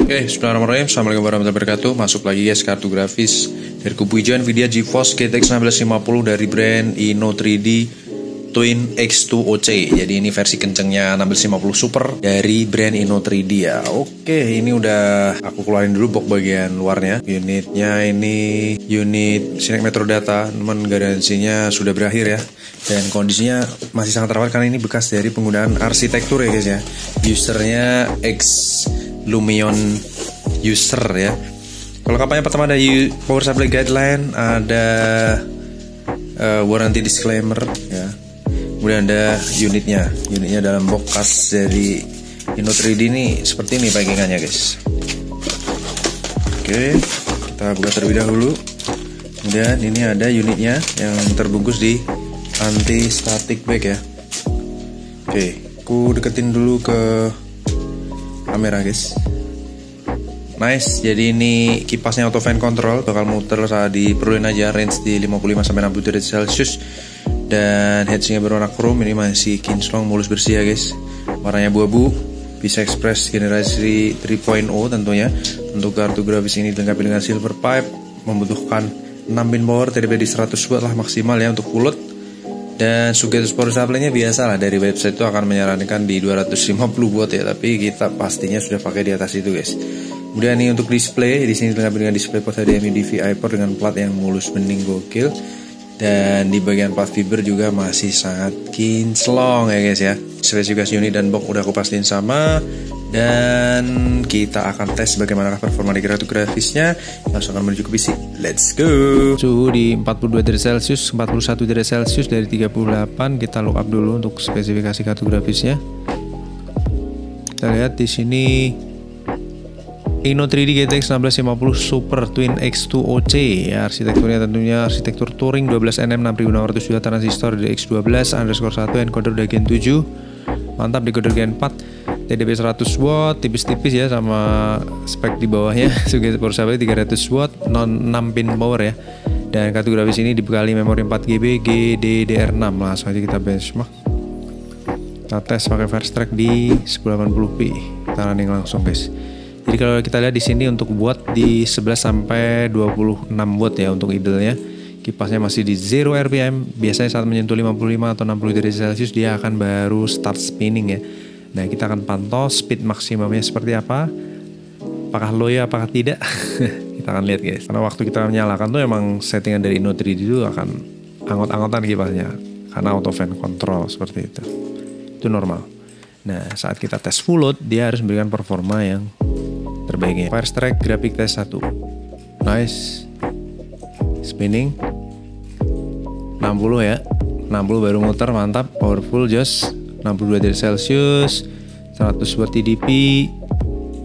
Bismillahirrahmanirrahim. Assalamualaikum warahmatullahi wabarakatuh. Masuk lagi guys, kartu grafis dari kubu hijau Nvidia GeForce GTX 1650 dari brand Inno3D Twin X2OC. Jadi ini versi kencengnya 1650 Super dari brand Inno3D ya. Oke, ini udah aku keluarin dulu box bagian luarnya. Unitnya ini unit Sinek Metro Data, teman, garansinya sudah berakhir ya. Dan kondisinya masih sangat rawat karena ini bekas dari penggunaan arsitektur ya guys ya. Usernya X Lumion user ya. Kalau kapannya pertama ada power supply guideline, ada warranty disclaimer ya. Kemudian ada unitnya dalam box khas dari Inno3D ini seperti ini packingannya guys. Oke, kita buka terlebih dahulu. Kemudian ini ada unitnya yang terbungkus di anti static bag ya. Oke, aku deketin dulu ke kamera guys. Nice, jadi ini kipasnya auto fan control, bakal muter saat diperluin aja, range di 55-60 derajat Celcius. Dan heatsinknya berwarna chrome, ini masih kinclong, mulus bersih ya guys. Warnanya abu-abu, bisa express generasi 3.0 tentunya. Untuk kartu grafis ini dilengkapi dengan silver pipe, membutuhkan 6 pin power, TDP di 100 watt lah maksimal ya untuk full load. Dan sugetus power supply-nya biasa lah, dari website itu akan menyarankan di 250 watt ya, tapi kita pastinya sudah pakai di atas itu guys. Kemudian ini untuk display, di sini dilengkapi dengan display port HDMI DVI port dengan plat yang mulus bening gokil. Dan di bagian plat fiber juga masih sangat kinclong ya guys ya. Spesifikasi unit dan box udah aku pastiin sama. Dan kita akan tes bagaimana performa di kartu grafisnya. Langsung akan menuju ke PC. Let's go. Suhu di 42 derajat Celcius, 41 derajat Celcius dari 38. Kita look up dulu untuk spesifikasi kartu grafisnya. Kita lihat di sini Inno3D GTX 1650 Super Twin X2OC ya, arsitekturnya tentunya arsitektur Touring 12nm 6600 juga transistor dari X12_1 encoder udah Gen 7, mantap decoder Gen 4, TDP 100 watt, tipis-tipis ya sama spek di bawahnya. Sugetus power supply 300 watt, 6 pin power ya. Dan kartu grafis ini dibekali memori 4GB GDDR6. Langsung aja kita benchmark. Kita tes pakai Fairstrike di 1080p. Kita running langsung guys. Jadi kalau kita lihat di sini untuk watt di 11 sampai 26 watt ya untuk idle-nya. Kipasnya masih di 0 RPM. Biasanya saat menyentuh 55 atau 60 derajat Celcius dia akan baru start spinning ya. Nah, kita akan pantau speed maksimumnya seperti apa. Apakah low ya, apakah tidak? Kita akan lihat guys. Karena waktu kita menyalakan tuh emang settingan dari Inno3D itu akan angot-angotan kipasnya. Karena auto fan control seperti itu. Itu normal. Nah, saat kita tes full load dia harus memberikan performa yang terbaiknya. Fairstrike graphic test 1. Nice. Spinning 60 ya. 60 baru muter, mantap. Powerful jos. 62 derajat Celcius. 100 watt TDP.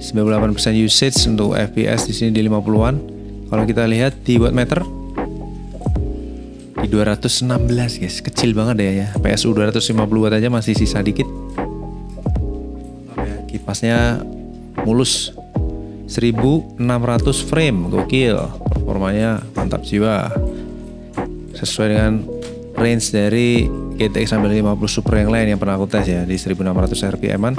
98% usage untuk FPS di sini di 50-an. Kalau kita lihat di wattmeter di 216 guys. Kecil banget ya. PSU 250 watt aja masih sisa dikit. Kipasnya mulus. 1600 frame, gokil, performanya mantap jiwa, sesuai dengan range dari GTX 1650 Super yang lain yang pernah aku tes ya di 1600 RPM-an.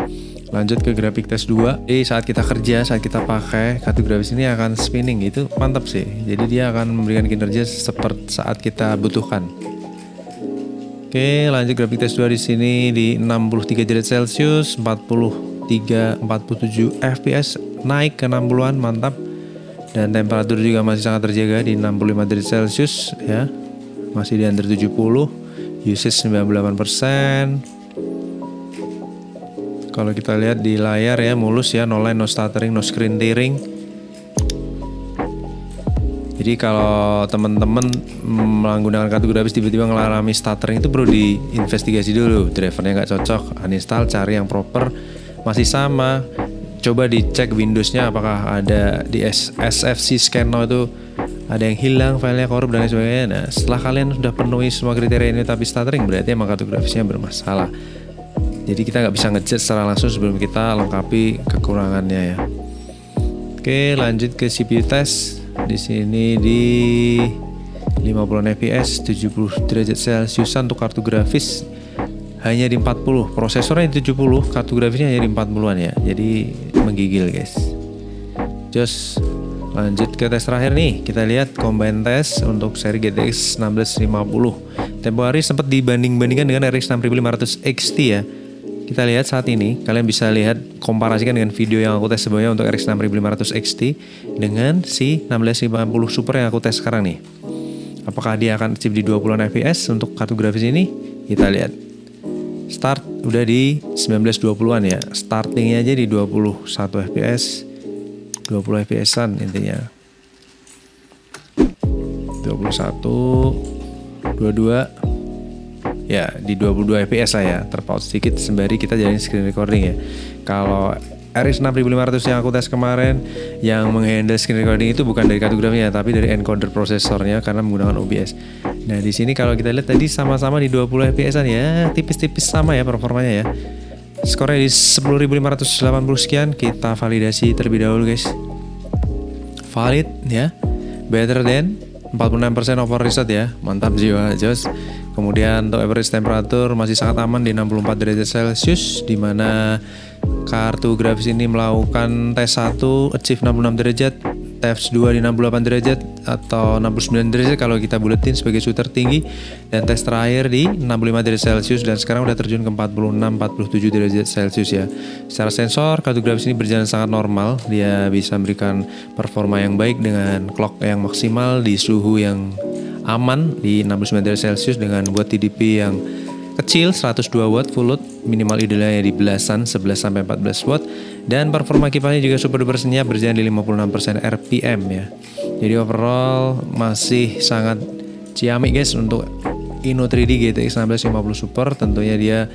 Lanjut ke graphic test 2. Saat kita kerja, saat kita pakai kartu grafis ini akan spinning, itu mantap sih. Jadi dia akan memberikan kinerja seperti saat kita butuhkan. Oke, lanjut graphic test 2 di sini di 63 derajat Celcius, 47 fps, naik ke 60-an, mantap. Dan temperatur juga masih sangat terjaga di 65 derajat Celcius ya. Masih di under 70. Usage 98%. Kalau kita lihat di layar ya mulus ya, no line, no stuttering, no screen tearing. Jadi kalau teman-teman menggunakan kartu grafis tiba-tiba mengalami stuttering itu perlu diinvestigasi dulu. Drivernya nggak cocok, uninstall, cari yang proper. Masih sama, coba dicek Windowsnya apakah ada di SFC scan now itu ada yang hilang, filenya korup dan lain sebagainya. Nah, setelah kalian sudah penuhi semua kriteria ini tapi stuttering, berarti emang kartu grafisnya bermasalah. Jadi kita nggak bisa ngejudge secara langsung sebelum kita lengkapi kekurangannya ya. Oke, lanjut ke CPU test. Di sini di 50 fps, 70 derajat Celcius untuk kartu grafis. hanya di 40, prosesornya di 70, kartu grafisnya hanya di 40-an ya. Jadi menggigil guys. Just lanjut ke tes terakhir nih. Kita lihat combine test untuk seri GTX 1650. Tempo hari sempat dibanding-bandingkan dengan RX 6500 XT ya. Kita lihat saat ini, kalian bisa lihat komparasikan dengan video yang aku tes sebelumnya untuk RX 6500 XT dengan si 1650 Super yang aku tes sekarang nih. Apakah dia akan achieve di 20-an FPS untuk kartu grafis ini? Kita lihat. Start udah di 1920-an ya. Startingnya aja di 21 FPS. 20 FPS-an intinya. 21, 22, ya di 22 FPS lah ya. Terpaut sedikit sembari kita jalanin screen recording ya. Kalau RX 6500 yang aku tes kemarin, yang menghandle screen recording itu bukan dari kartu grafiknya, tapi dari encoder prosesornya karena menggunakan OBS. Nah di sini kalau kita lihat tadi sama-sama di 20 FPS-an ya, tipis-tipis sama ya performanya ya. Skornya di 10.580 sekian. Kita validasi terlebih dahulu guys. Valid ya. Better than 46% over reset ya. Mantap jiwa Jos. Kemudian untuk average temperatur masih sangat aman di 64 derajat Celcius, dimana kartu grafis ini melakukan tes 1 achieve 66 derajat, tes 2 di 68 derajat atau 69 derajat kalau kita buletin sebagai suhu tertinggi, dan tes terakhir di 65 derajat Celcius, dan sekarang udah terjun ke 46-47 derajat Celcius ya. Secara sensor, kartu grafis ini berjalan sangat normal, dia bisa memberikan performa yang baik dengan clock yang maksimal di suhu yang aman di 69 derajat Celcius dengan buat TDP yang kecil 102 watt full load, minimal idealnya di belasan 11-14 watt, dan performa kipasnya juga super duper senyap berjalan di 56% RPM ya. Jadi overall masih sangat ciamik guys untuk Inno3D GTX 1650 Super. Tentunya dia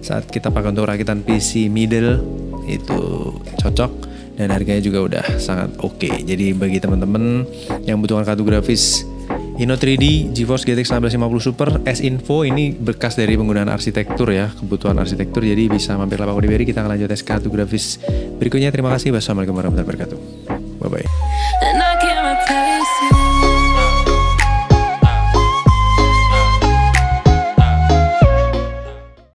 saat kita pakai untuk rakitan PC middle itu cocok, dan harganya juga udah sangat oke. Jadi bagi teman-teman yang membutuhkan kartu grafis Inno3D GeForce GTX 1650 Super S-Info, ini bekas dari penggunaan arsitektur ya, kebutuhan arsitektur, jadi bisa mampir lapak Odiberi. Kita akan lanjut tes kartu grafis berikutnya. Terima kasih. Wassalamualaikum warahmatullahi wabarakatuh. Bye bye.